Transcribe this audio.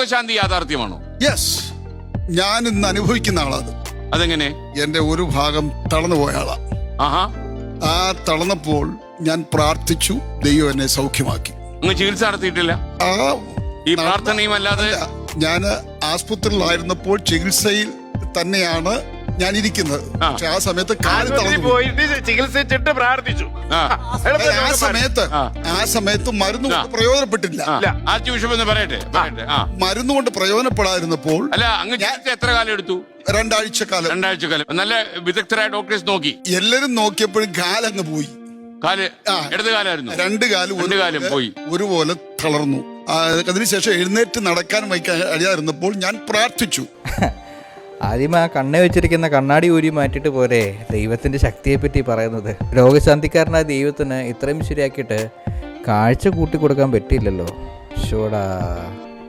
രോഗശാന്തി യാഥാർത്ഥ്യമാണോ? യെസ്, ഞാൻ ഇന്ന് അനുഭവിക്കുന്ന ആളത്. അതെങ്ങനെ? എന്റെ ഒരു ഭാഗം തളർന്നു പോയ ആളാ. ആഹാ. ആ തളർന്നപ്പോൾ ഞാൻ പ്രാർത്ഥിച്ചു, ദൈവം എന്നെ സൗഖ്യമാക്കി. അങ്ങ് ചികിത്സ നടത്തിയിട്ടില്ല? ആ ഈ പ്രാർത്ഥനയും അല്ലാതെ? ഞാൻ ആസ്പത്രിയിലായിരുന്നപ്പോൾ ചികിത്സയിൽ തന്നെയാണ് ഞാൻ ഇരിക്കുന്നത്. പക്ഷെ ആ സമയത്ത് കാല് തളർന്നു പോയിട്ട് ചികിത്സിച്ചിട്ട് പ്രാർത്ഥിച്ചു. ആ സമയത്ത് മരുന്ന് കൊണ്ട് പ്രയോജനപ്പെട്ടില്ല. പറയട്ടെ. മരുന്ന് കൊണ്ട് പ്രയോജനപ്പെടാതിരുന്നപ്പോൾ അല്ല, അങ്ങ് ചികിത്സ എത്ര കാലം എടുത്തു? 2 ആഴ്ചക്കാലം. നല്ല വിദഗ്ധരായ ഡോക്ടേഴ്സ് നോക്കി. എല്ലാരും നോക്കിയപ്പോഴും കാലങ്ങ് പോയി. കാല് ഇടത് കാലായിരുന്നു. 2 കാലും പോയി, ഒരുപോലെ തളർന്നു. അതിനുശേഷം എഴുന്നേറ്റ് നടക്കാൻ വയ്ക്കാൻ കഴിയാതിരുന്നപ്പോൾ ഞാൻ പ്രാർത്ഥിച്ചു. ആദ്യം ആ കണ്ണെ വെച്ചിരിക്കുന്ന കണ്ണാടി ഊരി മാറ്റിയിട്ട് പോരെ ദൈവത്തിൻ്റെ ശക്തിയെപ്പറ്റി പറയുന്നത്. രോഗശാന്തിക്കാരനായ ദൈവത്തിന് ഇത്രയും ശരിയാക്കിയിട്ട് കാഴ്ച കൂട്ടി കൊടുക്കാൻ പറ്റിയില്ലല്ലോ. ഷോടാ.